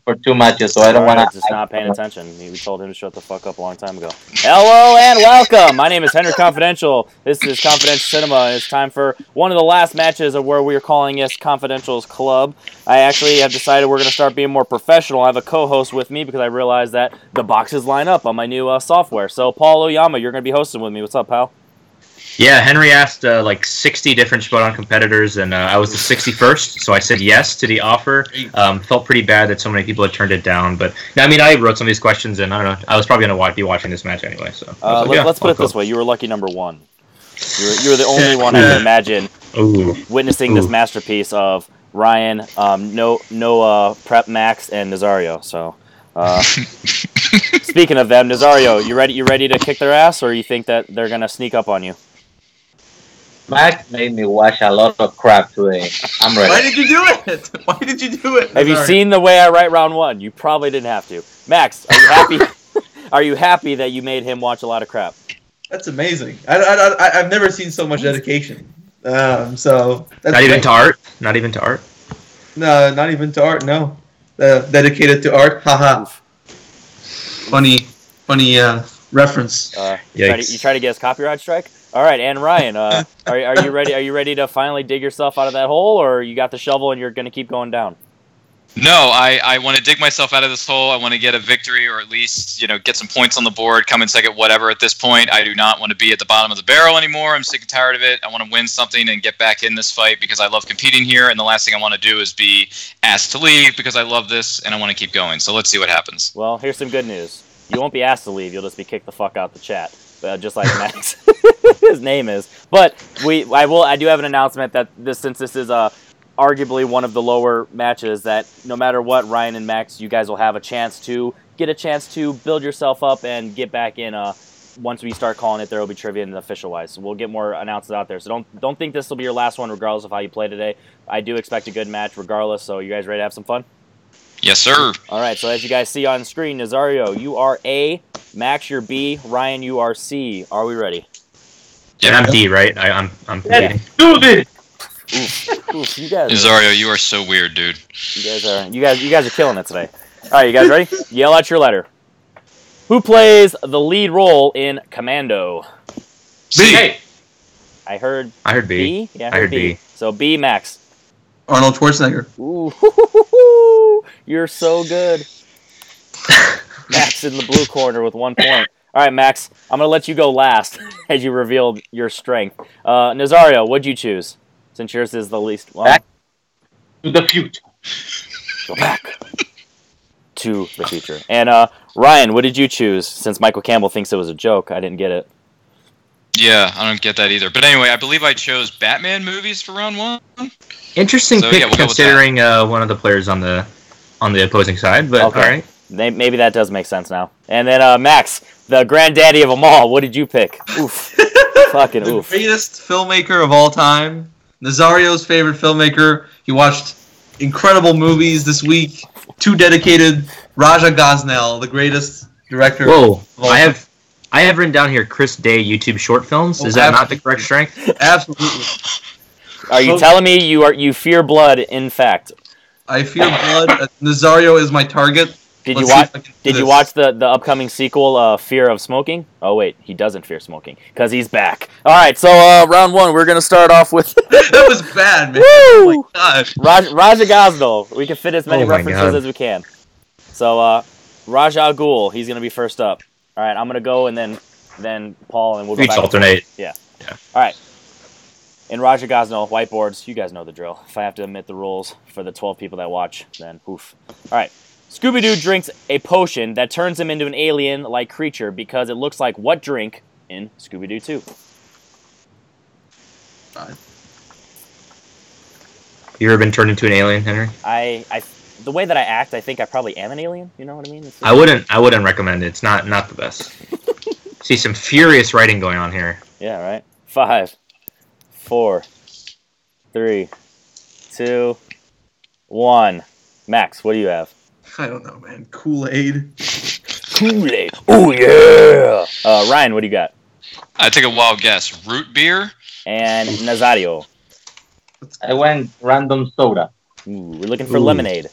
for 2 matches, so I don't want Alright, just not paying attention. We told him to shut the fuck up a long time ago. Hello and welcome! My name is Henry Confidential. This is Confidential Cinema. It's time for one of the last matches of where we are calling this Confidential's Club. I actually have decided we're going to start being more professional. I have a co-host with me because I realized that the boxes line up on my new software. So, Paul Oyama, you're going to be hosting with me. What's up, pal? Yeah, Henry asked like 60 different Showdown competitors, and I was the 61st, so I said yes to the offer. Felt pretty bad that so many people had turned it down, but I mean, I wrote some of these questions, and I don't know, I was probably going to be watching this match anyway. So let's put it this way: you were lucky number one. You were the only one I can imagine witnessing this masterpiece of Ryan, Prep Max, and Nazario. So, speaking of them, Nazario, you ready to kick their ass, or you think that they're going to sneak up on you? Max made me watch a lot of crap today. I'm ready. Why did you do it? Why did you do it? Have you seen the way I write round one? You probably didn't have to. Max, are you happy? Are you happy that you made him watch a lot of crap? That's amazing. I've never seen so much dedication. So that's not even to art. Not even to art. No, not even to art. No, dedicated to art. Haha. Funny reference. You try to get us copyright strike? All right, and Ryan, are you ready? Are you ready to finally dig yourself out of that hole, or you got the shovel and you're going to keep going down? No, I want to dig myself out of this hole. I want to get a victory, or at least get some points on the board, come in second, whatever. At this point, I do not want to be at the bottom of the barrel anymore. I'm sick and tired of it. I want to win something and get back in this fight because I love competing here, and the last thing I want to do is be asked to leave because I love this and I want to keep going. So let's see what happens. Well, here's some good news. You won't be asked to leave. You'll just be kicked the fuck out the chat. Just like Max, his name is. But I do have an announcement that since this is arguably one of the lower matches, that no matter what, Ryan and Max, you guys will have a chance to build yourself up and get back in. Once we start calling it, there will be trivia and official wise. So we'll get more announcements out there. So don't think this will be your last one, regardless of how you play today. I do expect a good match, regardless. So you guys ready to have some fun? Yes, sir. All right, so as you guys see on screen, Nazario, you are A, Max, you're B, Ryan, you are C. Are we ready? Yeah, I'm D, right? I'm competing. Do this! Oof, you guys. Nazario, you are so weird, dude. You guys are killing it today. All right, you guys ready? Yell out your letter. Who plays the lead role in Commando? B. Hey. I heard B. Yeah, I heard B. So B, Max. Arnold Schwarzenegger. Ooh, you're so good. Max in the blue corner with 1 point. All right, Max, I'm going to let you go last as you revealed your strength. Nazario, what'd you choose? Since yours is the least... Well, Back to the future. Go back to the future. And Ryan, what did you choose? Since Michael Campbell thinks it was a joke, I didn't get it. Yeah, I don't get that either. But anyway, I believe I chose Batman movies for round one. Interesting pick, we'll considering one of the players on the opposing side. But okay. All right, maybe that does make sense now. And then Max, the granddaddy of them all, what did you pick? Oof, fucking the oof. Greatest filmmaker of all time, Nazario's favorite filmmaker. He watched incredible movies this week. Too dedicated. Raja Gosnell, the greatest director. Whoa, I have written down here Chris Day YouTube short films. Is that not the correct strength? Absolutely. Are you telling me you fear blood? In fact, I fear blood. Nazario is my target. Did you watch the upcoming sequel, Fear of Smoking? Oh wait, he doesn't fear smoking because he's back. All right, so round one, we're gonna start off with. That was bad, man. Woo! Oh my God. Raja Gosnell. We can fit as many references as we can. So Raja Al Ghul, he's gonna be first up. All right, I'm gonna go and then Paul and we'll go Each back. alternate. Yeah. All right. In Raja Gosnell, whiteboards, you guys know the drill. If I have to admit the rules for the 12 people that watch, then poof. All right. Scooby-Doo drinks a potion that turns him into an alien-like creature because it looks like what drink in Scooby-Doo 2? You ever been turned into an alien, Henry? The way that I act, I think I probably am an alien. You know what I mean? I wouldn't recommend it. It's not the best. See some furious writing going on here. Yeah, right. 5, 4, 3, 2, 1. Max, what do you have? I don't know, man. Kool-Aid. Kool-Aid. Oh, yeah. Ryan, what do you got? I take a wild guess. Root beer? And Nazario. I went random soda. Ooh, we're looking for lemonade.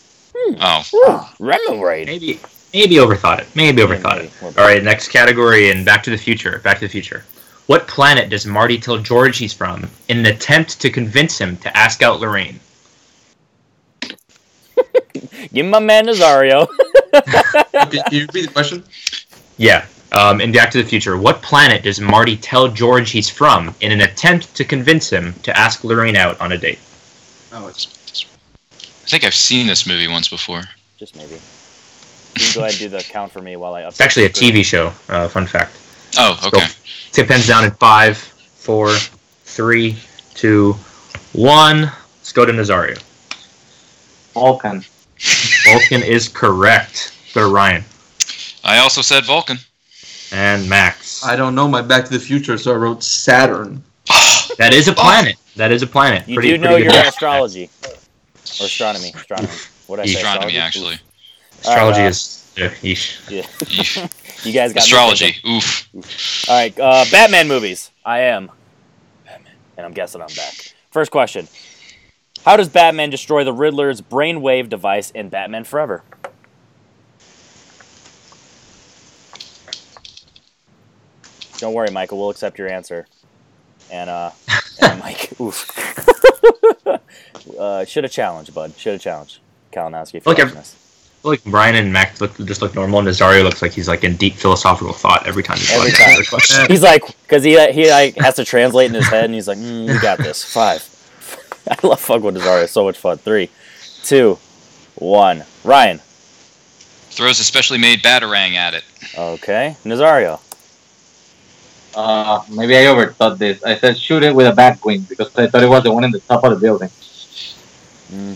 Oh. Retrograde. Maybe overthought it. Maybe overthought it. All right, next category in Back to the Future. Back to the Future. What planet does Marty tell George he's from in an attempt to convince him to ask out Lorraine? Give me my man Nazario. Can you repeat the question? Yeah. In Back to the Future, what planet does Marty tell George he's from in an attempt to convince him to ask Lorraine out on a date? Oh, I think I've seen this movie once before. Just maybe. You can go ahead and do the count for me while I update. It's actually a the screen. TV show. Fun fact. Oh, okay. So, tip pens down in 5, 4, 3, 2, 1. Let's go to Nazario. Vulcan. Vulcan is correct. Go to Ryan. I also said Vulcan. And Max. I don't know my Back to the Future, so I wrote Saturn. That is a planet. That is a planet. You Pretty- do know pretty your good. astrology. Or astronomy. What did I say? Astronomy, actually. Astrology Alright, is... yeesh. Yeah. Yeesh. You guys got me Astrology. thinking. Oof. All right, Batman movies. I am Batman, and I'm guessing I'm back. First question: how does Batman destroy the Riddler's brainwave device in Batman Forever? Don't worry, Michael. We'll accept your answer. And Mike, oof. Should have challenged, bud. Should have challenged. Kalinowski, if you're Okay. watching this. I feel like Brian and Max just look normal, and Nazario looks like he's like in deep philosophical thought every time. Every answers time. a question. He's like, because he like has to translate in his head, and he's like, "You got this." 5. I love fucking with Nazario. So much fun. 3, 2, 1. Ryan. Throws a specially made batarang at it. Okay. Nazario. Maybe I overthought this. I said shoot it with a bat wing because I thought it was the one in the top of the building.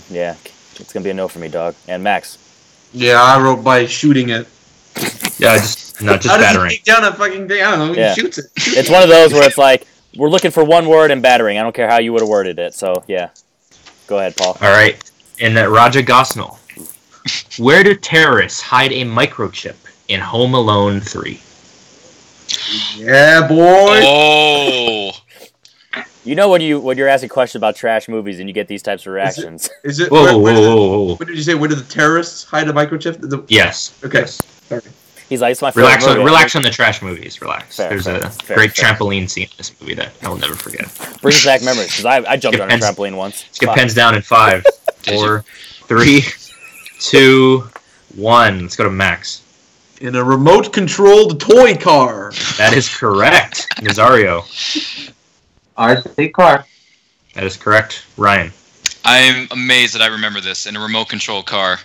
Yeah, it's gonna be a no for me, dog. And Max. Yeah, I wrote by shooting it. Yeah, just How does he battering. take down a fucking thing? I don't know. He Yeah. shoots it. It's one of those where it's like, we're looking for one word and battering. I don't care how you would have worded it. So, yeah. Go ahead, Paul. All right, in Raja Gosnell, where do terrorists hide a microchip in Home Alone 3? Yeah, boy. Oh. You know when you're asking questions about trash movies and you get these types of reactions. Is it? Whoa, where whoa. What did you say? Where did the terrorists hide a microchip? Yes. Okay. Yes. Sorry. He's like, it's my favorite movie. Relax on the trash movies. Relax. Fair, There's fair, a fair, great fair. trampoline scene in this movie that I will never forget. Brings back memories because I jumped on a Depends. trampoline once. Let's get Fuck. pens down in 5, 4, 3, 2, 1. Let's go to Max. In a remote-controlled toy car. That is correct. Nazario. RC car. That is correct. Ryan. I'm amazed that I remember this in a remote control car.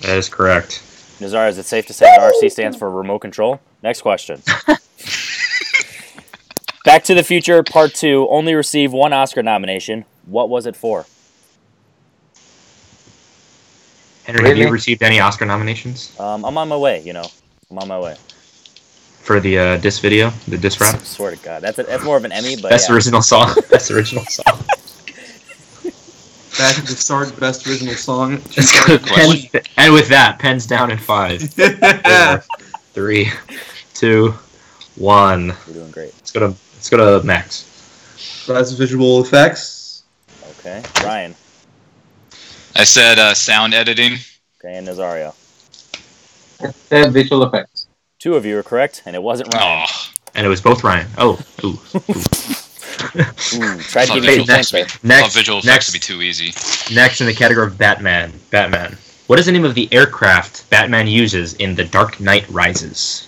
That is correct. Nazario, is it safe to say that RC stands for remote control? Next question. Back to the Future Part 2 only received 1 Oscar nomination. What was it for? Henry, have you Really? received any Oscar nominations I'm on my way, I'm on my way. for the diss video, the diss rap? Swear to God. That's more of an Emmy, but Best yeah. original song. Best original song. Back at the start, best original song. Let's go to pens, and with that, pens down in 5, 4, 3, 2, 1. You're doing great. Let's go to Max. Best visual effects. Okay. Ryan. I said sound editing. Okay, and Nazario. I said visual effects. 2 of you are correct, and it wasn't Ryan. Oh. And it was both Ryan. Oh, ooh. Ooh, tried to give Okay, you 2 points there. Thought visual effects would be too easy. Next in the category of Batman. What is the name of the aircraft Batman uses in The Dark Knight Rises?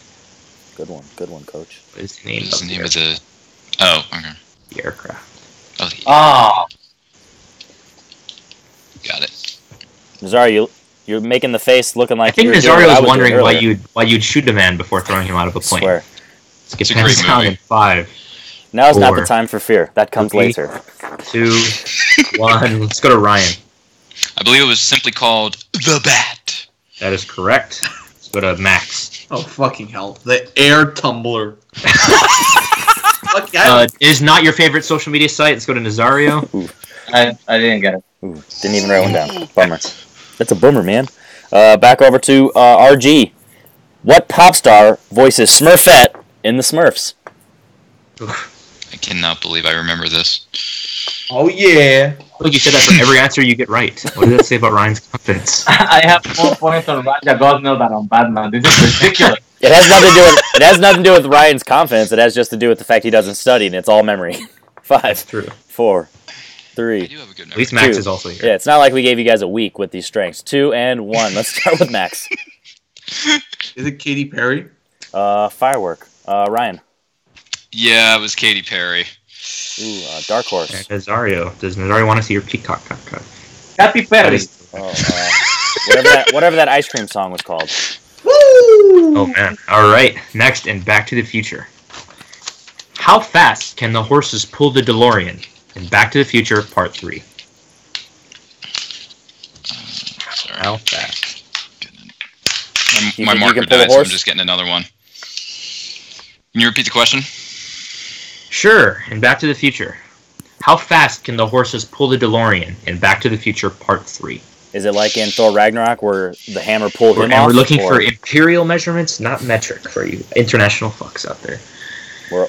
Good one, Coach. What is the name, What's of, the name of the... Oh, okay. the aircraft? Oh, Oh, got it. Nazario, you're making the face looking like I think you were doing Nazario what I was wondering doing why earlier. you'd shoot a man before throwing him out of a plane. Swear. Let's get It's a pens great down movie. in 5, Now is not the 4, time for fear. That comes 3, later. 2, 1. Let's go to Ryan. I believe it was simply called The Bat. That is correct. Let's go to Max. Oh, fucking hell. The air tumbler. Fuck, I Is not your favorite social media site. Let's go to Nazario. I didn't get it. Ooh, didn't even write one down. Bummer. That's a bummer, man. Back over to RG. What pop star voices Smurfette in the Smurfs? I cannot believe I remember this. Oh, yeah. Look, you said that for every answer you get right. What does that say about Ryan's confidence? I have more points on Raja Gosnell than on Batman. This is ridiculous. It has nothing to do with Ryan's confidence. It has just to do with the fact he doesn't study and it's all memory. 5, That's true. 4, I 3. do have a good At memory. least Max 2. is also here. Yeah, it's not like we gave you guys a week with these strengths. 2 and 1. Let's start with Max. Is it Katy Perry? Firework. Ryan. Yeah, it was Katy Perry. Ooh, Dark Horse. And Nazario. Does Nazario want to see your peacock? Katy Perry. Whatever that ice cream song was called. Oh man. Alright. Next in Back to the Future. How fast can the horses pull the DeLorean in Back to the Future Part 3? Sorry. How fast? You My think you marker can pull a died, so I'm horse? just getting another one. Can you repeat the question? Sure, in Back to the Future. How fast can the horses pull the DeLorean in Back to the Future Part 3? Is it like in Thor Ragnarok where the hammer pulled him And off? we're looking or for imperial measurements, not metric for you international fucks out there.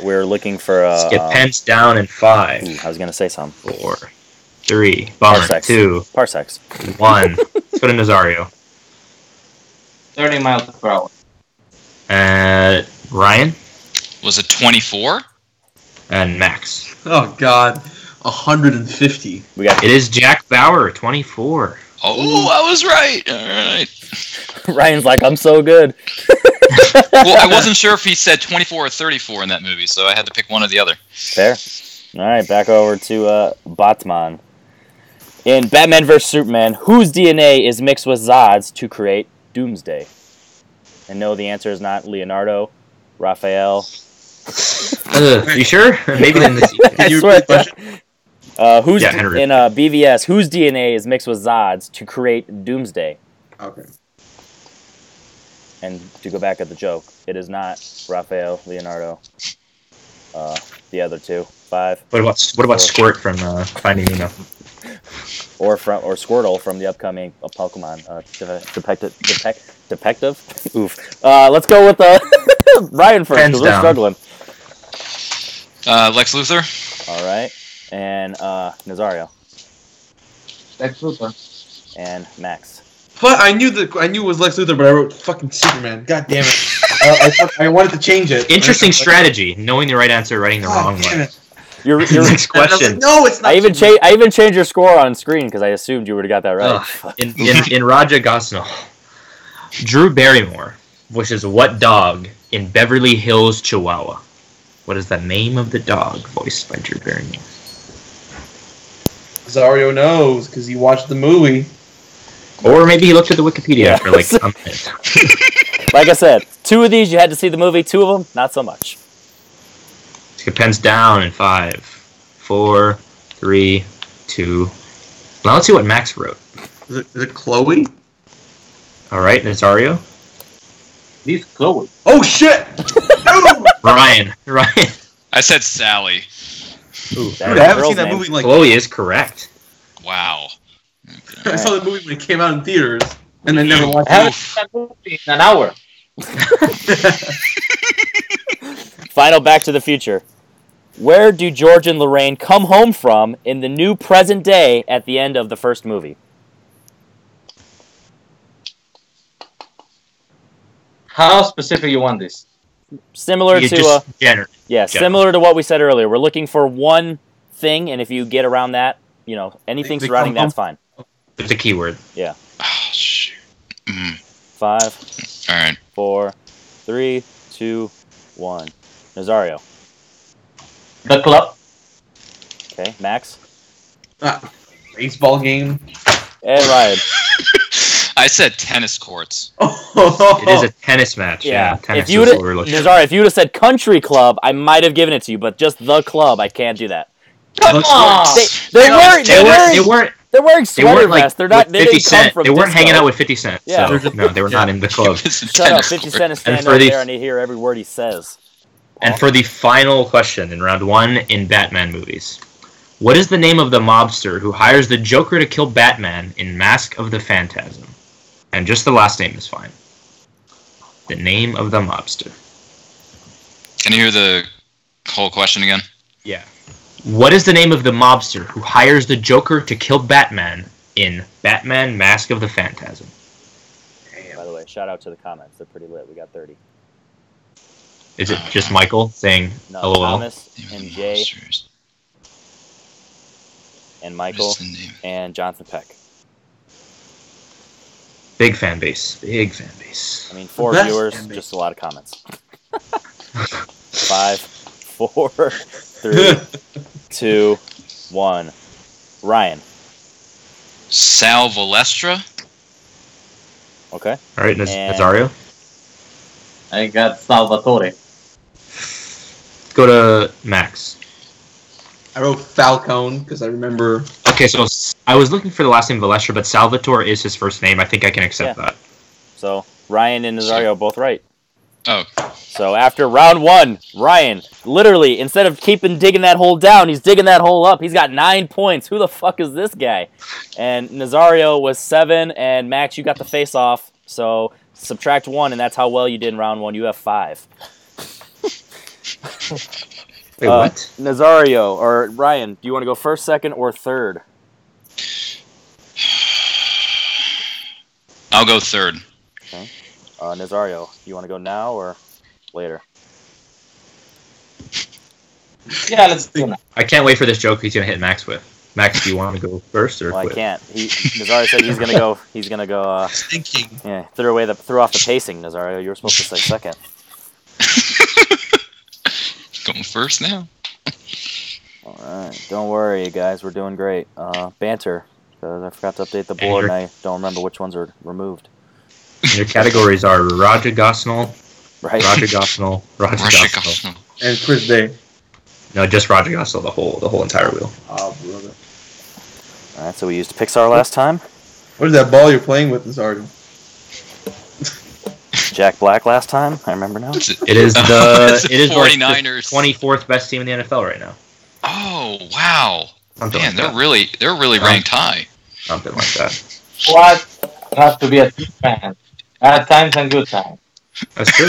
we're looking for Let's get pens down in 5, ooh, I was gonna say something. 4, 3, bummer, Parsecs. 2, Parsecs. 1. Let's go to Nazario. 30 miles per hour. Ryan Was it 24? and Max. Oh God, 150. We got It is Jack Bauer, 24. Oh, I was right. All right. Ryan's like, I'm so good. Well, I wasn't sure if he said 24 or 34 in that movie, so I had to pick one or the other. Fair. All right, back over to Batman. In Batman vs Superman, whose DNA is mixed with Zod's to create Doomsday? And no, the answer is not Leonardo, Raphael. You sure? Maybe in this. Can you I repeat the swear. question? Who's Yeah, Henry. in BVS? Whose DNA is mixed with Zod's to create Doomsday? Okay. And to go back at the joke, it is not Raphael, Leonardo. The other two, 5, What about Squirt from Finding Nemo? or Squirtle from the upcoming Pokemon Detective. Oof. Let's go with Ryan first Hands because we're down. struggling. Lex Luthor? All right, and Nazario Lex Luthor. and Max. But I knew it was Lex Luthor, but I wrote fucking Superman. God damn it! I wanted to change it. Interesting strategy. Knowing the right answer, writing the wrong damn one. it. You're Next And I was question. like, no, it's not. I even Superman. changed your score on screen because I assumed you would have got that right. Ugh. In Raja Gosnell, Drew Barrymore voices what dog in Beverly Hills, Chihuahua? What is the name of the dog voiced by Drew Barrymore? Zario knows because he watched the movie. Or maybe he looked at the Wikipedia Yeah. for like a minute. Like I said, 2 of these you had to see the movie. 2 of them, not so much. Let's get pens down in 5, 4, 3, 2. Now let's see what Max wrote. Is it Chloe? All right, Nazario. This Chloe. Oh shit! No! Ryan. I said Sally. Ooh, That Dude, is I a haven't girl's seen that name. movie in like. Chloe is correct. Wow. I saw the movie when it came out in theaters, and I never watched I haven't Oof. seen that movie in an hour. it. Final Back to the Future. Where do George and Lorraine come home from in the new present day at the end of the first movie? How specific you want this? Similar You to just general. similar to what we said earlier. We're looking for one thing, and if you get around that, anything They surrounding come that's fine. There's a keyword. Oh, shoot. 5, All right. 4, 3, 2, 1. Nazario. The club. Okay, Max. Baseball game. And Ryan. I said tennis courts. It is a tennis match. Yeah, tennis If you is would what we're looking Nazario, if you would have said country club, I might have given it to you, but just the club, I can't do that. Come on! They're wearing They sweater weren't like vests. They're not. with They 50 didn't come Cent. from They weren't disco. hanging out with 50 Cent. Yeah. So, no, they were not in the club. It's a Shut up. tennis 50 court. Cent is standing for over the- there and you hear every word he says. And for the final question in round 1 in Batman movies, what is the name of the mobster who hires the Joker to kill Batman in Mask of the Phantasm? And just the last name is fine. The name of the mobster. Can you hear the whole question again? Yeah. What is the name of the mobster who hires the Joker to kill Batman in Batman: Mask of the Phantasm? By the way, shout out to the comments. They're pretty lit. We got 30. Is it just Michael saying No, LOL? Thomas and Jay and Michael What's the name? and Jonathan Peck. Big fan base. Big fan base. I mean, 4 Best viewers, fan base. just a lot of comments. 5, 4, 3, 2, 1. Ryan. Sal Valestra. Okay. All right, And- Nazario. I got Salvatore. Go to Max. I wrote Falcone because I remember. Okay, so I was looking for the last name Valestra, but Salvatore is his first name. I think I can accept Yeah. that. So Ryan and Nazario are both right. Oh, So after round 1, Ryan, literally, instead of digging that hole down, he's digging that hole up. He's got 9 points. Who the fuck is this guy? And Nazario was 7, and Max, you got the face off. So subtract 1, and that's how well you did in round 1. You have 5. Wait, what? Nazario, or Ryan, do you want to go first, second, or third? I'll go third. Nazario, you want to go now or later? Yeah, let's do that. I can't wait for this joke he's gonna hit Max with. Max, do you want to go first or Well, I quit? can't. Nazario said he's gonna go. He's gonna go. Thinking. Yeah, threw off the pacing. Nazario, you were supposed to say second. Going first now. All right, don't worry, you guys. We're doing great. Banter, because I forgot to update the board, and I don't remember which ones are removed. Your categories are Roger Gosnell, Right? Roger Gosnell, Roger Gosnell. And Chris Day. No, just Roger Gosnell, the whole entire wheel. Oh, brother. All right, so we used Pixar last time. What is that ball you're playing with, Nazario? Jack Black last time. I remember now. What's it? It is It's the the it is like the 49ers. 24th best team in the NFL right now. Oh wow, Something man, like they're that. really ranked high. Something like that. What has to be a team fan? Bad times and good times. That's true.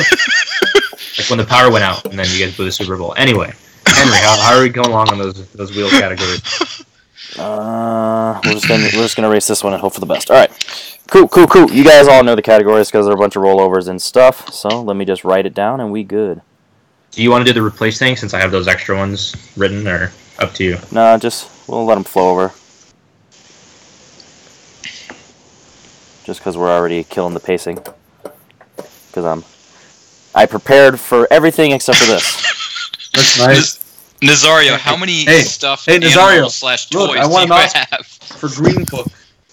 Like when the power went out, and then you guys blew the Super Bowl. Anyway, Henry, how are we going along on those wheel categories? We're just gonna race this one and hope for the best. All right, cool. You guys all know the categories because there are a bunch of rollovers and stuff. So let me just write it down and we good. Do you want to do the replace thing since I have those extra ones written, or up to you? No, we'll let them flow over. Just because we're already killing the pacing. Because I prepared for everything except for this. That's nice. Nazario, how many stuffed hey, Nazario, animals slash look, toys I do want you an Oscar. have? For Green Book.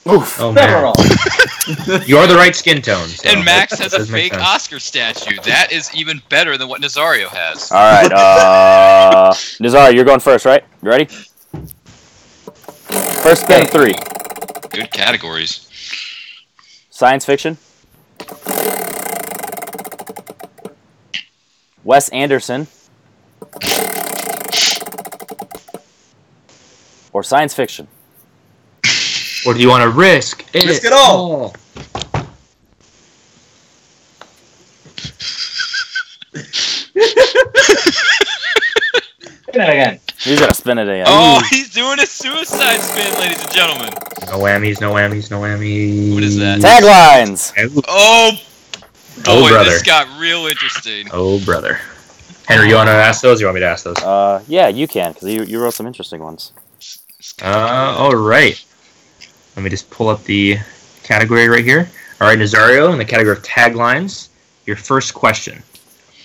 Oof. Oh man, Several. you're the right skin tone. So And Max that has a does make fake sense. Oscar statue. That is even better than what Nazario has. All right, Nazario, you're going first, right? You ready? First spin of 3. Good categories. Science fiction. Wes Anderson. Or science fiction. Or do you want to risk it? Risk it all. Spin it again. He's gonna spin it again. Oh, he's doing a suicide spin, ladies and gentlemen. No whammies, no whammies, no whammies. What is that? Taglines. Oh, Oh, boy, brother. this got real interesting. Oh, brother. Henry, you want to ask those, or you want me to ask those? Yeah, you can, because you wrote some interesting ones. All right. Let me just pull up the category right here. All right, Nazario, in the category of taglines, your first question.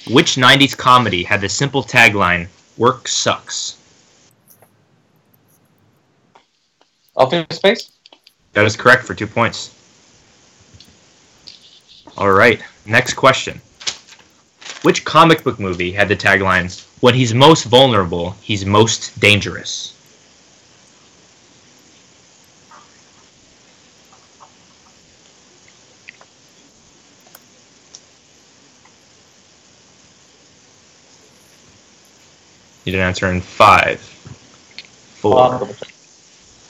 Which 90s comedy had the simple tagline, "Work sucks"? Office Space? That is correct for 2 points. All right, next question. Which comic book movie had the tagline, "When he's most vulnerable, he's most dangerous"? Need an answer in 5, 4.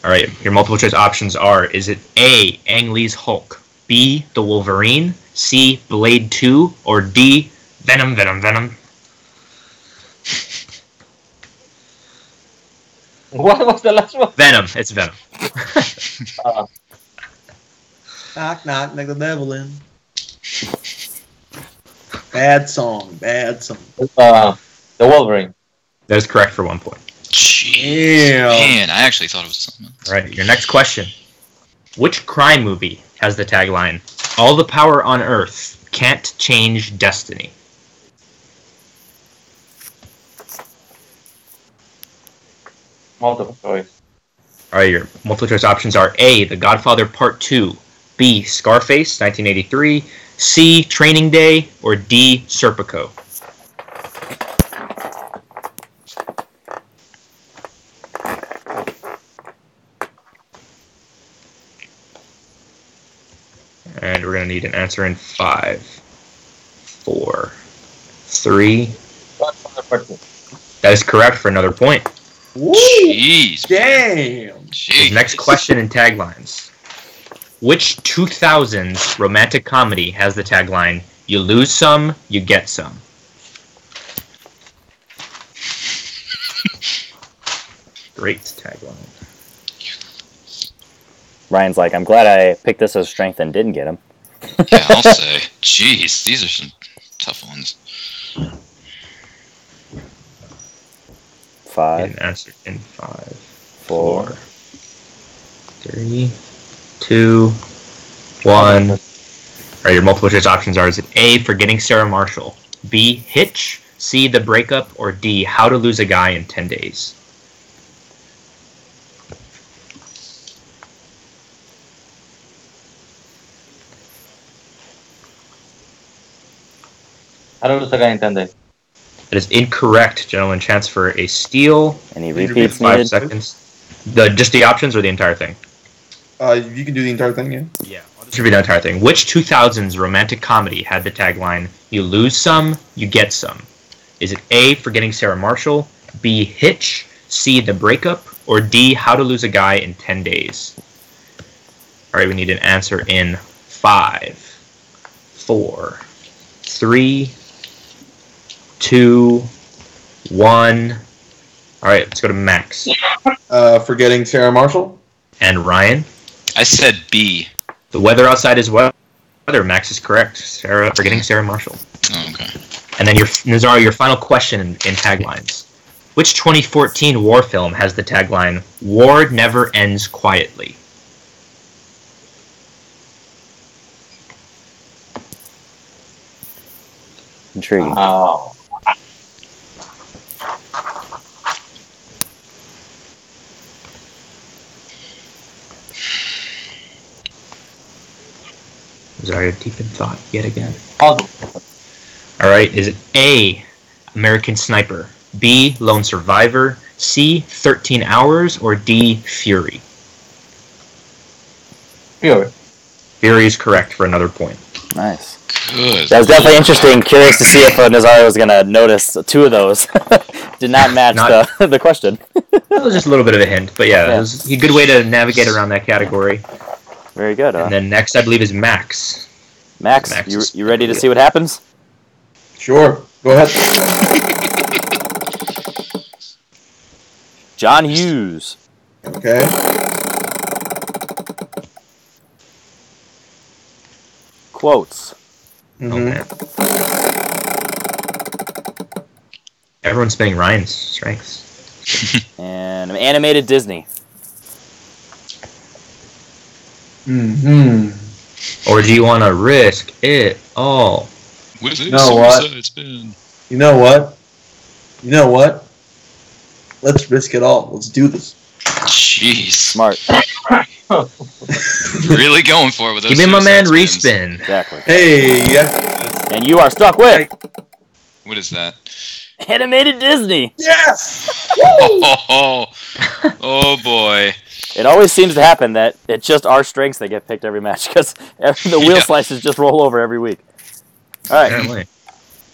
All right, your multiple choice options are: is it A, Ang Lee's Hulk, B, The Wolverine, C, Blade 2, or D, Venom? What was the last one? Venom. It's Venom. Uh, Knock, knock, like the devil in. Bad song. the Wolverine. That is correct for 1 point. Jeez. Damn. Man, I actually thought it was something else. All right, your next question. Which crime movie has the tagline, "All the power on Earth can't change destiny"? Multiple choice. All right, your multiple choice options are A, The Godfather Part 2, B, Scarface, 1983, C, Training Day, or D, Serpico. And we're going to need an answer in 5, 4, 3. Godfather Part 2. That is correct for another point. Woo! Jeez. Damn. Jeez. Next question in taglines. Which 2000s romantic comedy has the tagline, "You lose some, you get some"? Great tagline. Ryan's like, I'm glad I picked this as strength and didn't get him. Yeah, I'll say. Jeez, these are some tough ones. 5, An answer in 5, 4. 3, 2, 1. All right, your multiple choice options are: is it A, Forgetting Sarah Marshall, B, Hitch, C, The Breakup, or D, How to Lose a Guy in 10 Days? How to lose a guy in 10 days. That is incorrect, gentlemen. Chance for a steal. Any Repeat repeats 5 needed? seconds. Just the options or the entire thing? You can do the entire thing, yeah. Yeah, I'll just repeat the entire thing. Which 2000s romantic comedy had the tagline, "You lose some, you get some"? Is it A, Forgetting Sarah Marshall, B, Hitch, C, The Breakup, or D, How to Lose a Guy in 10 Days? All right, we need an answer in 5, 4, 3, 2, 1. All right, let's go to Max. Forgetting Sarah Marshall. And Ryan. I said B. The weather outside is weather. Max is correct. Forgetting Sarah Marshall. Oh, okay. And then Nazario, your final question in taglines. Which 2014 war film has the tagline, "War never ends quietly"? Intriguing. Oh. Nazario, deep in thought yet again. I'll do. All right, is it A, American Sniper, B, Lone Survivor, C, 13 Hours, or D, Fury? Fury. Fury is correct for another point. Nice. Good. That was definitely interesting. Curious to see if Nazario was going to notice 2 of those. Did not match the question. That was just a little bit of a hint, but yeah, it was a good way to navigate around that category. Very good. And then next, I believe, is Max. Max, you ready to see what happens? Sure. Go ahead. John Hughes. Okay. Quotes. Mm-hmm. Okay. Everyone's spinning Ryan's strengths. And animated Disney. Mm-hmm. Or do you want to risk it all? With a know what? suicide spin. You know what? Let's risk it all. Let's do this. Jeez. Smart. Really going for it with those Give me my man suicide spins. respin. Exactly. Hey, yeah. And you are stuck with What is that? animated Disney. Yes! Oh boy. It always seems to happen that it's just our strengths that get picked every match because the wheel slices just roll over every week. All right. Apparently.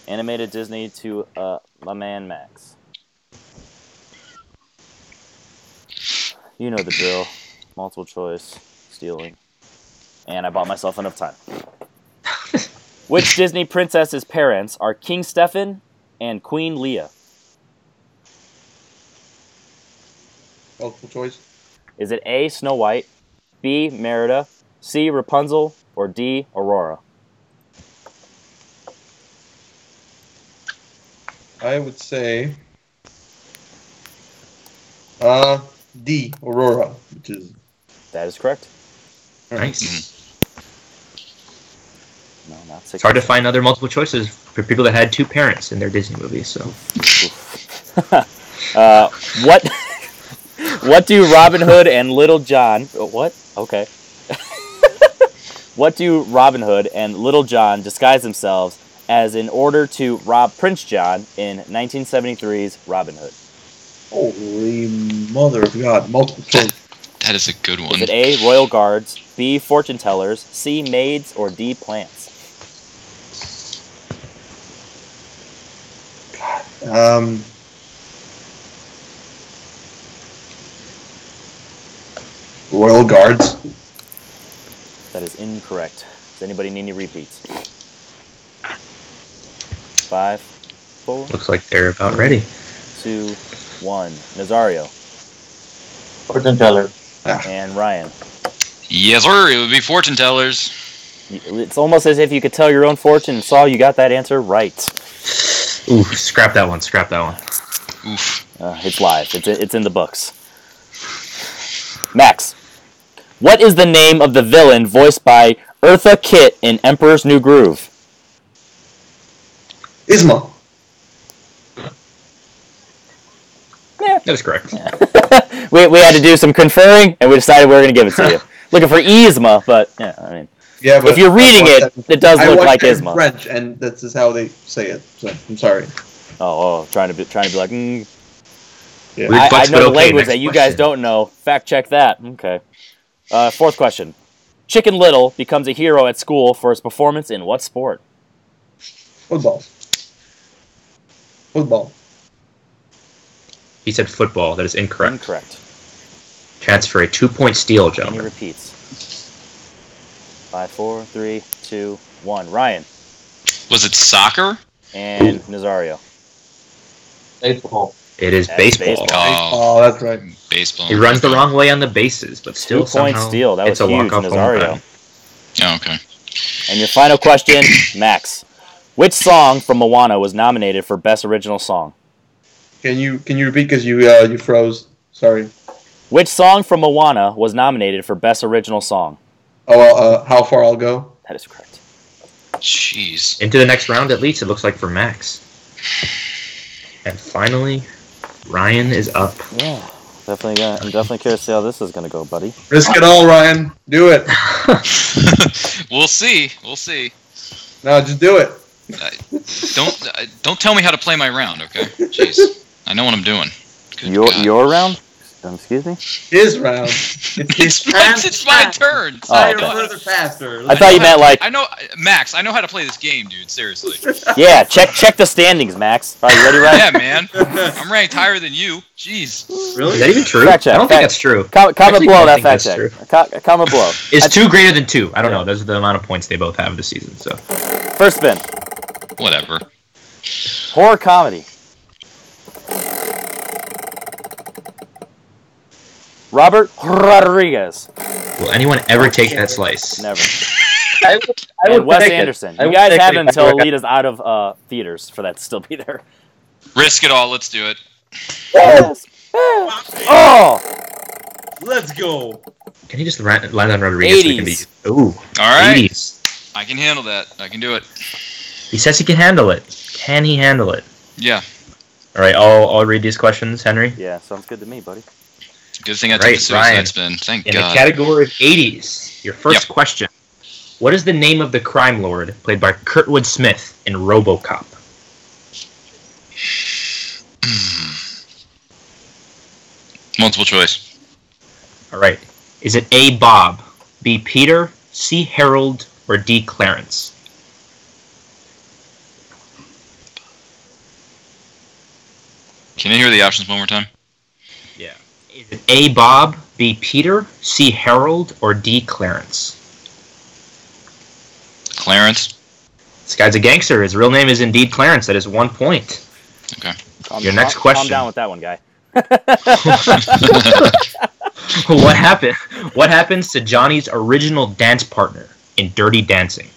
Animated Disney to my man Max. You know the drill. Multiple choice, stealing. And I bought myself enough time. Which Disney princess's parents are King Stefan and Queen Leah? Multiple choice. Is it A, Snow White, B, Merida, C, Rapunzel, or D, Aurora? I would say D, Aurora, which is That is correct. Nice. No, not 6. It's hard to find other multiple choices for people that had two parents in their Disney movies. So, What? What do Robin Hood and Little John? What? Okay. What do Robin Hood and Little John disguise themselves as in order to rob Prince John in 1973's Robin Hood? holy mother of God, multiple choice. That is a good one. Is it A, royal guards, B, fortune tellers, C, maids, or D, plants? Royal Guards. That is incorrect. Does anybody need any repeats? 5, 4, looks like they're about ready. 2, 1. Nazario Fortune teller. and Ryan. Yes, sir. It would be fortune tellers. It's almost as if you could tell your own fortune, and Saul, you got that answer right. Ooh, scrap that one. Scrap that one. Oof. It's live. It's in the books. Max, what is the name of the villain voiced by Eartha Kitt in Emperor's New Groove? Isma. That is correct. We had to do some conferring, and we decided we were going to give it to you. Looking for Yzma, but yeah, I mean, Yeah, but if you're reading it does look like in Yzma. French, and this is how they say it. So I'm sorry. Trying to be like. Yeah. Weird I flex, know but the okay, language next that you guys question. don't know. Fact check that. Okay. Fourth question. Chicken Little becomes a hero at school for his performance in what sport? Football. Football. He said football. That is incorrect. Incorrect. Chance for a 2-point steal, Any gentlemen. repeats? 5, 4, 3, 2, 1. Ryan Was it soccer? and Nazario. Baseball. It is That's baseball. baseball. Oh, that's right. Baseball. He runs the wrong way on the bases, but still 2-point somehow steal. That it's was a huge, walk-off home Nazario. run. Oh, okay. And your final question, Max. Which song from Moana was nominated for Best Original Song? Can you repeat because you froze? Sorry. Which song from Moana was nominated for Best Original Song? Oh, how far I'll go? That is correct. Jeez. Into the next round, at least, it looks like for Max. And finally, Ryan is up. Yeah, definitely. I'm definitely curious to see how this is going to go, buddy. Risk it all, Ryan. Do it. We'll see. We'll see. No, just do it. Don't tell me how to play my round, okay? Jeez. I know what I'm doing. Good God. Your round? Excuse me? His round. It's his It's my turn. Oh, Sorry, okay. further faster. I thought you meant like, I know, Max. I know how to play this game, dude. Seriously. yeah. Check the standings, Max. Are you ready, Ryan? Yeah, man. I'm ranked higher than you. Jeez. Really? Is that even true? Fact check, I don't fact- think that's true. Comment Actually, below I that think fact that's check. Comment below. Is 2 greater than 2? I don't know. Those are the amount of points they both have this season. So First spin. Whatever. Horror comedy. Robert Rodriguez. will anyone ever take that slice? Never. I would And Wes take it. Anderson. I You would guys take have it it if I until were- Alita's out of theaters for that to still be there. Risk it all. Let's do it. Yes. Oh! Let's go. Can you just land on Rodriguez? So we can be, 80s. ooh, All right. 80s. I can handle that. I can do it. He says he can handle it. Can he handle it? Yeah. All right, I'll read these questions, Henry. Yeah, sounds good to me, buddy. Good thing I took Right, the suicide Ryan. spin. Thank In God. the category of 80s, your first Yep. question. What is the name of the crime lord played by Kurtwood Smith in RoboCop? Multiple choice. All right. Is it A. Bob, B. Peter, C. Harold, or D. Clarence? Can you hear the options one more time? Yeah. Is it A. Bob, B. Peter, C. Harold, or D. Clarence? Clarence. This guy's a gangster. His real name is indeed Clarence. That is 1 point. Okay. Your next Calm question. down with that one, guy. What happened? What happens to Johnny's original dance partner in Dirty Dancing?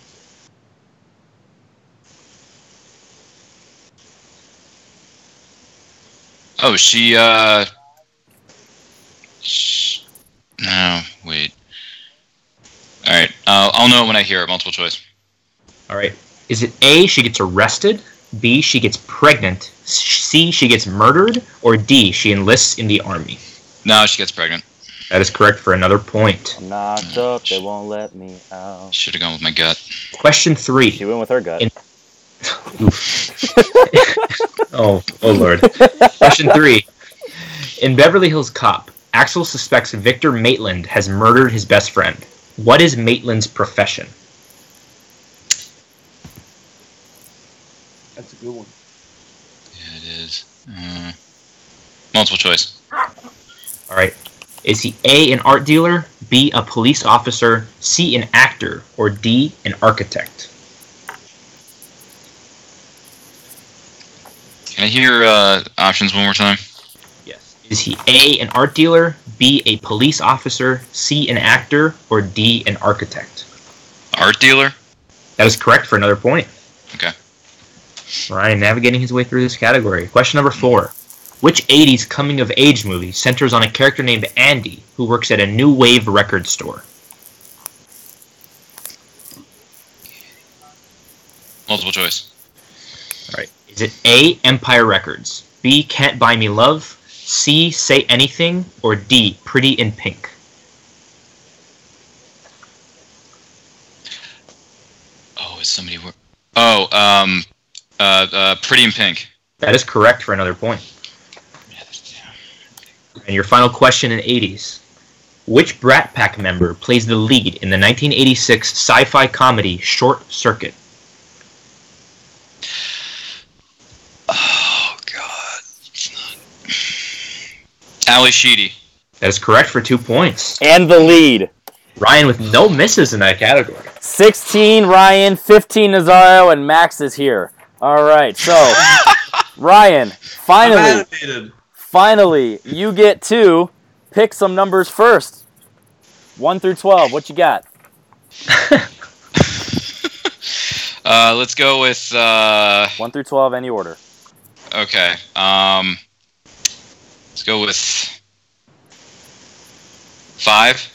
Oh, no, wait. All right, I'll know it when I hear it. Multiple choice. All right. Is it A, she gets arrested, B, she gets pregnant, C, she gets murdered, or D, she enlists in the army? No, she gets pregnant. That is correct for another point. I'm knocked up, they won't let me out. Should have gone with my gut. Question 3. She went with her gut. Oh Lord. Question 3. In Beverly Hills Cop, Axel suspects Victor Maitland has murdered his best friend. What is Maitland's profession? That's a good one. Yeah, it is. Multiple choice. All right. Is he A, an art dealer, B, a police officer, C, an actor, or D, an architect? Can I hear options one more time? Yes. Is he A, an art dealer, B, a police officer, C, an actor, or D, an architect? Art dealer? That is correct for another point. Okay. Ryan navigating his way through this category. Question number 4. Which 80s coming-of-age movie centers on a character named Andy who works at a new wave record store? Multiple choice. All right. Is it A, Empire Records, B, Can't Buy Me Love, C, Say Anything, or D, Pretty in Pink? Oh, is somebody... Pretty in Pink. That is correct for another point. And your final question in 80s. Which Brat Pack member plays the lead in the 1986 sci-fi comedy Short Circuit? Oh, God. Ali Sheedy. That is correct for 2 points. And the lead. Ryan with no misses in that category. 16 Ryan, 15 Nazario, and Max is here. All right, so Ryan, finally, you get to pick some numbers first. 1 through 12. What you got? Let's go with... 1 through 12, any order. Okay. Let's go with 5.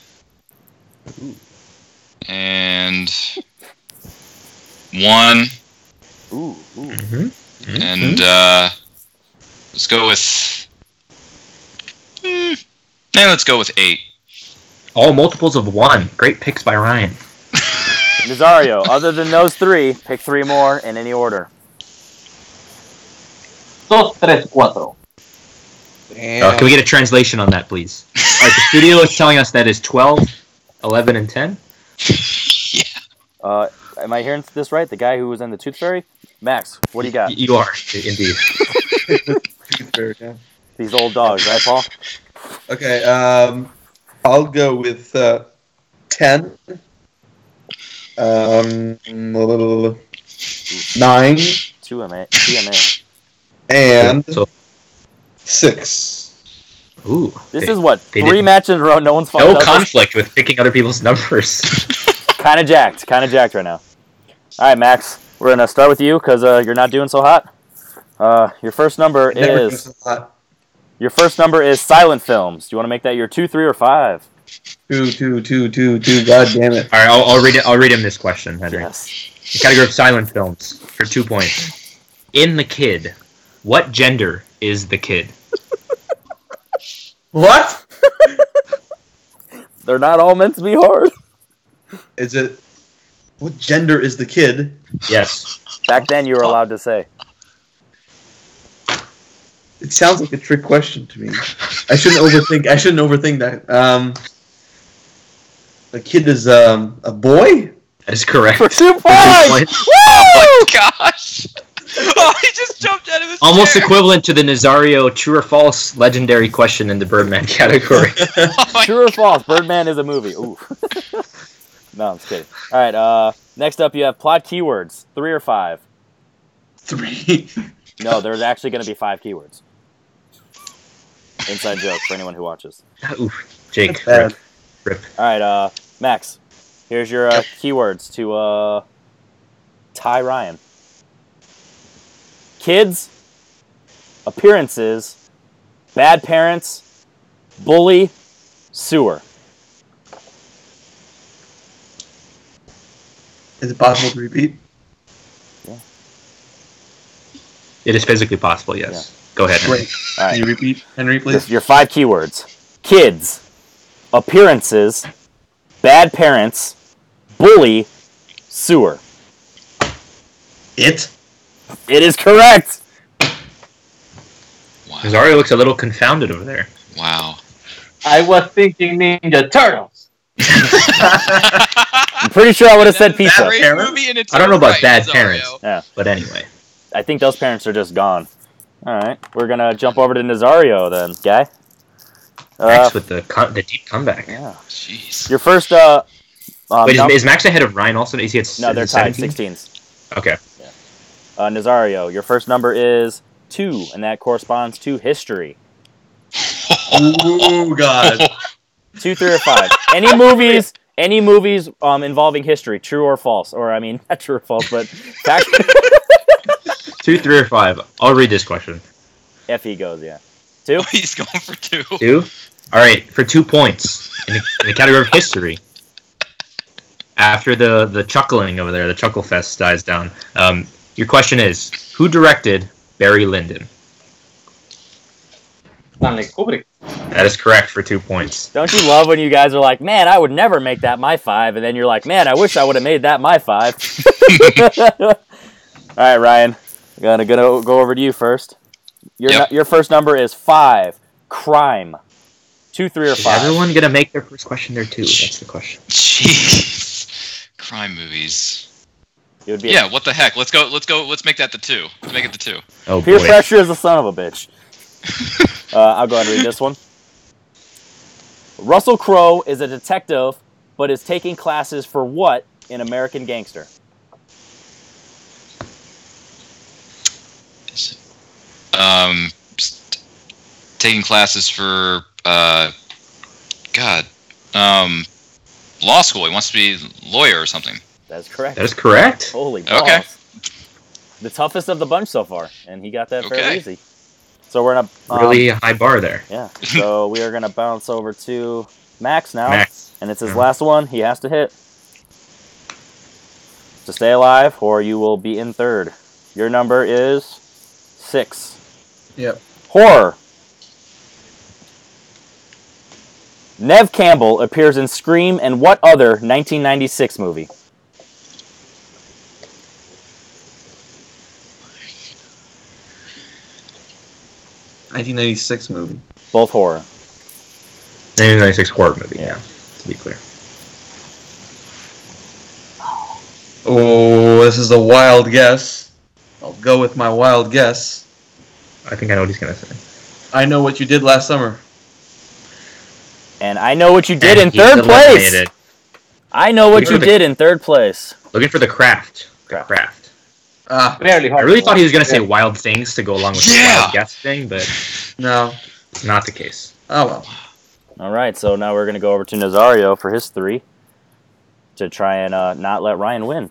And 1. Ooh. Mm-hmm. And let's go with... let's go with 8. All multiples of 1. Great picks by Ryan. Nazario, other than those 3, pick 3 more in any order. 2, 3, 4. Damn. Can we get a translation on that, please? All right, the studio is telling us that is 12, 11, and 10. Am I hearing this right? The guy who was in the Tooth Fairy? Max, what do you got? You are, indeed. These old dogs, right, Paul? Okay, I'll go with 10. 9. TMA. And So, 6. ooh. This is what? They 3 didn't- matches in a row, no one's followed No up. conflict with picking other people's numbers. Kind of jacked right now. All right, Max, we're going to start with you because you're not doing so hot. Your first number is silent films. Do you want to make that your 2, 3, or 5? 2. God damn it! All right, I'll read it. I'll read him this question, Henry. Yes. The category of silent films for 2 points. In The Kid, what gender is the kid? What? They're not all meant to be hard. Is it? What gender is the kid? Yes. Back then, you were allowed to say. It sounds like a trick question to me. I shouldn't overthink that. The kid is a boy. That is correct. For 2 For 2 points! Oh, my gosh! Oh, he just jumped out of his Almost chair. equivalent to the Nazario true or false legendary question in the Birdman category. Oh my True or false? Birdman is a movie. Ooh. No, I'm just kidding. All right, next up you have plot keywords. 3 or 5? 3. No, there's actually going to be 5 keywords. Inside joke for anyone who watches. Oof, Jake. That's bad. Rip. All right, Max. Here's your keywords to tie Ryan. Kids, appearances, bad parents, bully, sewer. Is it possible to repeat? It is physically possible, yes. Go ahead, Henry. Wait, All right. can you repeat, Henry, please? Your 5 keywords. Kids, appearances, bad parents, bully, sewer. It? It is correct. Wow. Nazario looks a little confounded over there. Wow. I was thinking Ninja Turtles. I'm pretty sure I would have said That is pizza. a great Parents? movie in its I don't know own about right, bad Nazario. parents, Yeah. but anyway. I think those parents are just gone. All right. We're going to jump over to Nazario then, guy. Max with the deep comeback. Yeah. Jeez. Your first... Wait, is Max ahead of Ryan also? Is he at no, they're tied. 17? 16s. Okay. Nazario, your first number is 2, and that corresponds to history. Oh, God. 2, 3, or 5. Any movies involving history, true or false? Or, I mean, not true or false, but fact. 2, 3, or 5. I'll read this question. If he goes, yeah. 2? He's going for 2. 2? All right, for 2 points in the category of history. After the chuckling over there, the chuckle fest dies down. Your question is, who directed Barry Lyndon? Stanley Kubrick. That is correct for 2 points. Don't you love when you guys are like, man, I would never make that my 5, and then you're like, man, I wish I would have made that my 5. All right, Ryan. I'm gonna go over to you first. Your first number is 5. Crime. 2, 3, or 5. Is everyone gonna make their first question there too? That's the question. Jeez. Crime movies. It would be Yeah, what the heck? Let's go. Let's make that the 2. Let's make it the 2. Oh peer boy. pressure is the son of a bitch. I'll go ahead and read this one. Russell Crowe is a detective, but is taking classes for what in American Gangster? Taking classes for law school. He wants to be a lawyer or something. That's correct. That is correct. Holy balls. Okay. The toughest of the bunch so far, and he got that fairly Okay. easy. So we're gonna Really high bar there. yeah. So we are gonna bounce over to Max now, Max. and it's his last one. He has to hit to stay alive, or you will be in third. Your number is 6. Yep. Horror. Nev Campbell appears in Scream and what other 1996 movie? '96 movie. Both horror. 1996 horror movie. Yeah, to be clear. Oh, this is a wild guess. I'll go with my wild guess. I think I know what he's gonna say. I Know What You Did Last Summer. And I know what you did in And he's third place. eliminated. I know what Look you for the- did in third place. Looking for the craft. The Craft. craft. Ah, Fairly I hard. really thought he was gonna say wild things to go along with the Yeah. wild guess thing, but no. it's not the case. Oh, well. All right, so now we're going to go over to Nazario for his 3 to try and not let Ryan win.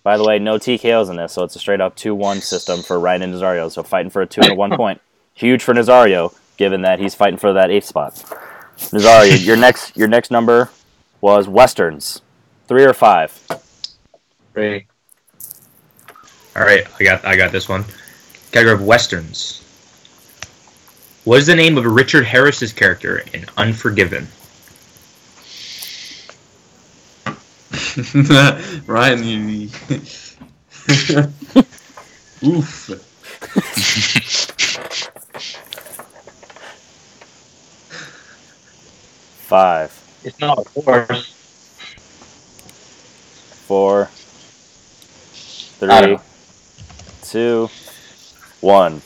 By the way, no TKOs in this, so it's a straight up 2-1 system for Ryan and Nazario. So fighting for a 2 and a 1 point. Huge for Nazario, given that he's fighting for that 8th spot. Nazario, your next number was Westerns. 3 or 5? 3. All right, I got this one. Category of westerns. What is the name of Richard Harris's character in Unforgiven? Ryan, you. Oof. 5, It's not a horse. 4, I don't 3, 2, 1.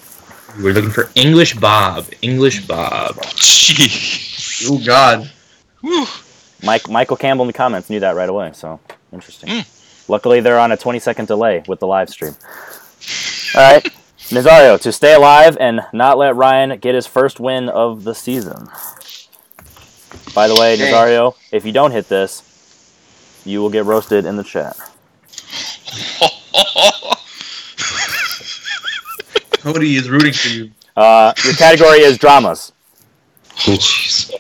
We're looking for English Bob. English Bob. Jeez. Oh, God. Whew. Michael Campbell in the comments knew that right away, so interesting. Luckily, they're on a 20-second delay with the live stream. All right, Nazario, to stay alive and not let Ryan get his first win of the season. By the way, Okay. Nazario, if you don't hit this, you will get roasted in the chat. Cody is rooting for you. Your category is dramas Jeez.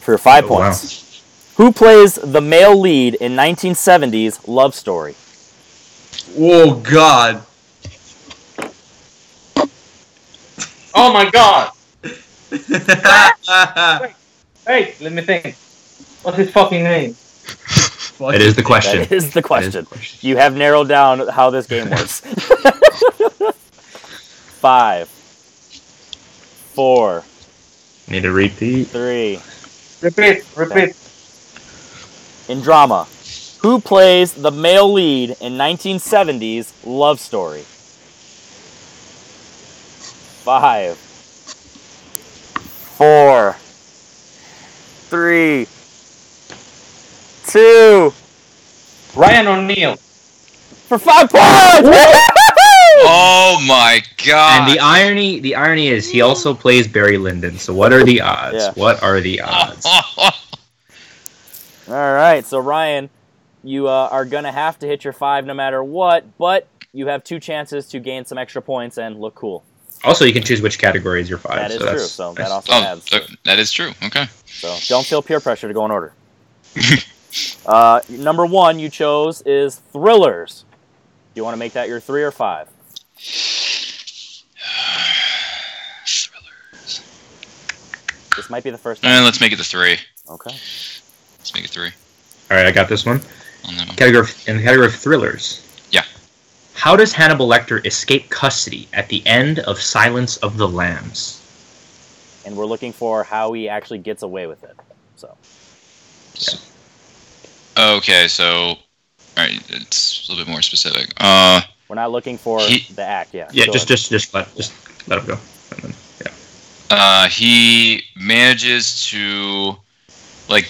for 5 Oh, wow. points. Who plays the male lead in 1970s Love Story? Oh God. Oh my god! Hey, let me think. What's his fucking name? It is the question. That is the That question. is the question. You have narrowed down how this game works. 5, 4, Need to repeat. 3. Repeat. In drama, who plays the male lead in 1970s Love Story? 5, 4, 3, 2. Ryan O'Neal. For 5 points! Oh my god! And the irony is he also plays Barry Lyndon. So what are the odds? Yeah. What are the odds? All right, so Ryan, you are going to have to hit your 5 no matter what, but you have 2 chances to gain some extra points and look cool. Also, you can choose which category is your 5. That is so true, that's so nice. that also Oh, adds. that is true. Okay. So don't feel peer pressure to go in order. Number 1 you chose is thrillers. Do you want to make that your 3 or 5? Thrillers. This might be the first time. Let's make it the 3. Okay. Let's make it 3 All right, I got this one. on that one. In the category of thrillers. Yeah. How does Hannibal Lecter escape custody at the end of Silence of the Lambs? And we're looking for how he actually gets away with it. So Okay, so all right, it's a little bit more specific. we're not looking for the act. Yeah. Yeah, Go just ahead. let him go. And then, yeah. He manages to, like,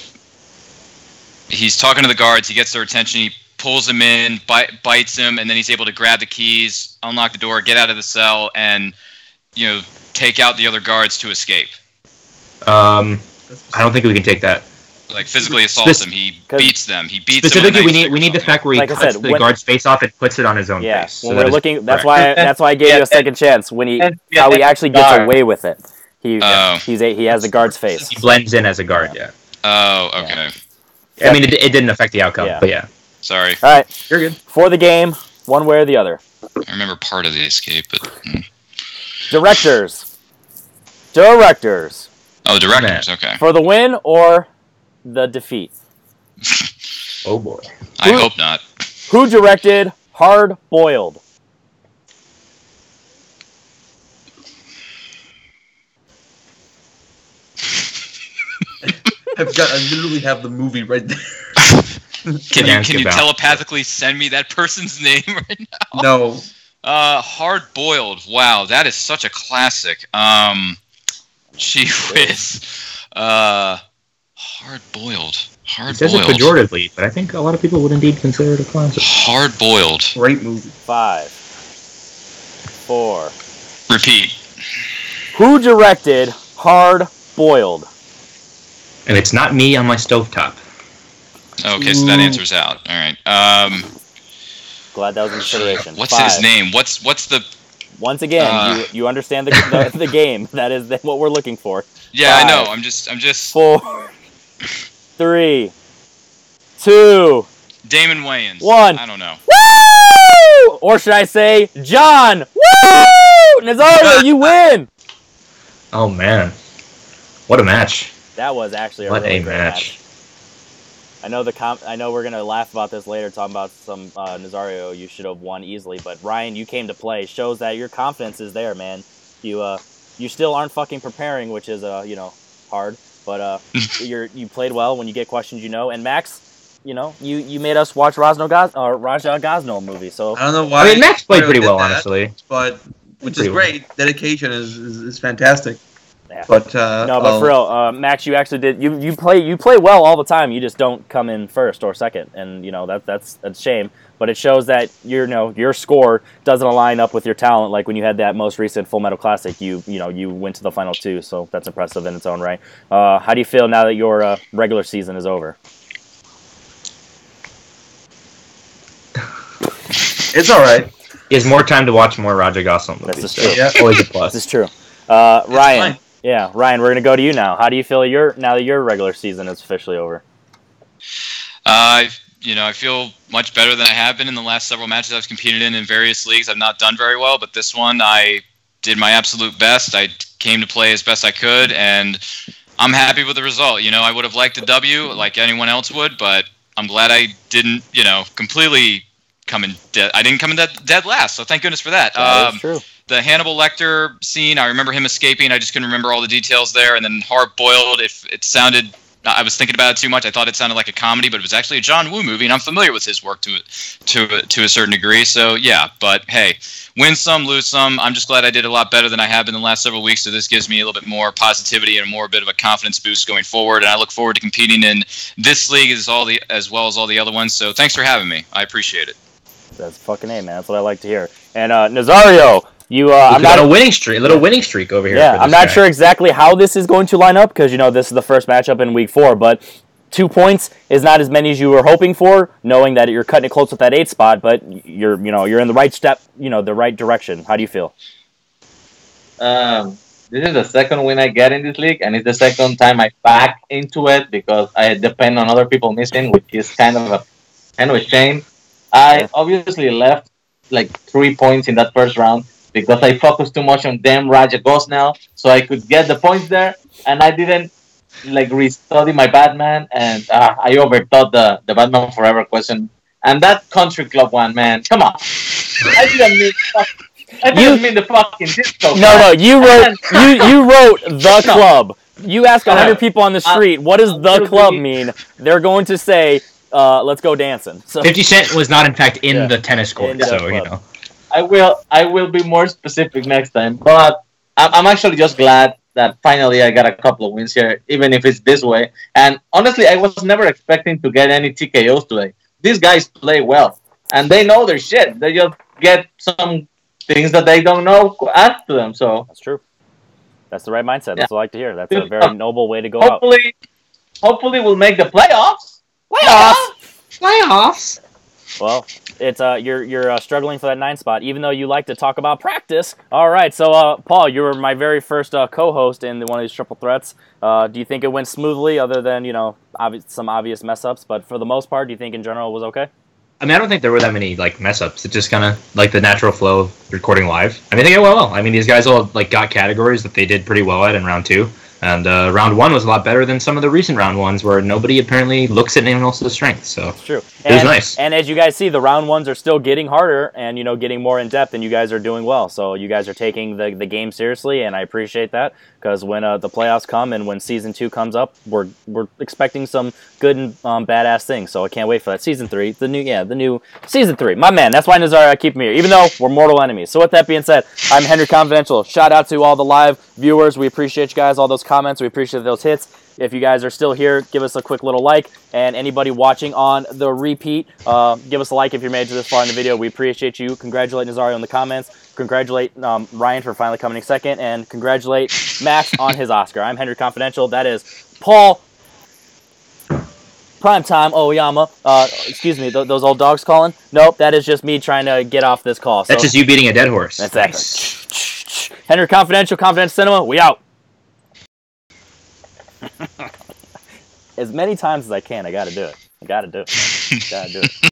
he's talking to the guards. He gets their attention. He pulls them in, bites him, and then he's able to grab the keys, unlock the door, get out of the cell, and take out the other guards to escape. I don't think we can take that. Like physically assaults them. He beats them. He beats Specifically, them. we need the fact where he Like I cuts said, the when- guard's face off and puts it on his own Yeah. face. When that we're is looking, that's correct. why I gave you a second chance when how he actually gets away with it. He has the guard's face. He blends in as a guard. Yeah. Oh, okay. I mean, it didn't affect the outcome, Yeah. but yeah, Sorry. All right. you're good. For the game, one way or the other. I remember part of the escape, but Directors. oh, directors. Okay. For the win or the defeat? Oh boy. I hope not. Who directed Hard Boiled? I literally have the movie right there. Can you telepathically send me that person's name right now? No. Hard Boiled. Wow, that is such a classic. Gee whiz. Hard Boiled. He says it pejoratively, but I think a lot of people would indeed consider it a classic. Hard Boiled. Great movie. 5, 4. Repeat. Who directed Hard Boiled? And it's not me on my stovetop. Okay, so that answer's out. All right. Glad that was in consideration. What's 5. his name? What's the? Once again, you understand the game. That is what we're looking for. Yeah, 5, I know. I'm just. 4, 3, 2, Damon Wayans. 1. I don't know. Woo! Or should I say, John? Woo! Nazario, you win. Oh man, what a match! That was actually a What really a great match. I know we're gonna laugh about this later, talking about some Nazario you should have won easily, but Ryan, you came to play. Shows that your confidence is there, man. You still aren't fucking preparing, which is hard, but you played well when you get questions, and Max, you made us watch Raja Gosnell movie, so I don't know why. I mean, Max played pretty did well, that, honestly. But which is Pretty well. great. Dedication is fantastic. Yeah. But No, but for real, Max, you actually did. You play well all the time. You just don't come in first or second, and that's a shame. But it shows that your score doesn't align up with your talent. Like when you had that most recent Full Metal Classic, you went to the final two, so that's impressive in its own right. How do you feel now that your regular season is over? it's all right. He has more time to watch more Raja Gosling movies. This is true. Yeah. Always a plus. This is true. Ryan. fine. Yeah, Ryan, we're gonna go to you now. How do you feel now that your regular season is officially over? I feel much better than I have been in the last several matches I've competed in various leagues. I've not done very well, but this one I did my absolute best. I came to play as best I could, and I'm happy with the result. I would have liked a W like anyone else would, but I'm glad I didn't, completely come in dead. I didn't come in dead last, so thank goodness for that. That is true. The Hannibal Lecter scene, I remember him escaping. I just couldn't remember all the details there. And then Hard Boiled, if it sounded, I was thinking about it too much. I thought it sounded like a comedy, but it was actually a John Woo movie, and I'm familiar with his work to a certain degree. So yeah, but hey, win some, lose some. I'm just glad I did a lot better than I have in the last several weeks. So this gives me a little bit more positivity and a bit of a confidence boost going forward. And I look forward to competing in this league as well as all the other ones. So thanks for having me. I appreciate it. That's fucking A, man. That's what I like to hear. And Nazario. I'm not a winning streak, winning streak over here. Yeah, I'm not sure exactly how this is going to line up because this is the first matchup in week 4. But 2 points is not as many as you were hoping for, knowing that you're cutting it close with that 8 spot. But you're in the right step, the right direction. How do you feel? This is the second win I get in this league, and it's the second time I back into it because I depend on other people missing, which is kind of a shame. I obviously left like 3 points in that first round, because I focused too much on damn Raja Gosnell, so I could get the points there, and I didn't restudy my Batman, and I overthought the Batman Forever question. And that Country Club one, man, come on! I didn't mean the fucking disco. No, you wrote the club. You ask 100 people on the street, what does the club mean? They're going to say, let's go dancing. So 50 Cent was not in fact in the tennis court, so I will be more specific next time, but I'm actually just glad that finally I got a couple of wins here, even if it's this way. And honestly, I was never expecting to get any TKOs today. These guys play well, and they know their shit. They just get some things that they don't know asked to them. So that's true. That's the right mindset. That's what I like to hear. That's a very noble way to go out. Hopefully we'll make the playoffs. Playoffs. Well, it's you're struggling for that 9 spot, even though you like to talk about practice. All right, so Paul, you were my very first co-host in one of these triple threats. Do you think it went smoothly, other than some obvious mess ups? But for the most part, do you think in general it was okay? I don't think there were that many mess ups. It just kind of the natural flow of recording live. I think it went well. These guys all got categories that they did pretty well at in round 2. And round 1 was a lot better than some of the recent round 1s where nobody apparently looks at anyone else's strength. So that's true. It was nice. And as you guys see, the round 1s are still getting harder and getting more in depth, and you guys are doing well. So you guys are taking the game seriously, and I appreciate that, because when the playoffs come and when season 2 comes up, we're expecting some good and badass things. So I can't wait for that. Season 3, the new season 3. My man, that's why Nazario, I keep him here, even though we're mortal enemies. So with that being said, I'm Henry Confidential. Shout out to all the live viewers. We appreciate you guys, all those comments. We appreciate those hits. If you guys are still here, give us a quick little like. And anybody watching on the repeat, give us a like if you're made it to this far in the video. We appreciate you. Congratulate Nazario in the comments. Congratulate Ryan for finally coming in second. And congratulate Max on his Oscar. I'm Henry Confidential. That is Paul Primetime Oyama. Excuse me, those old dogs calling? Nope, that is just me trying to get off this call. So, that's just you beating a dead horse. Exactly. Nice. Henry Confidential, Confidential Cinema, we out. As many times as I can, I gotta do it.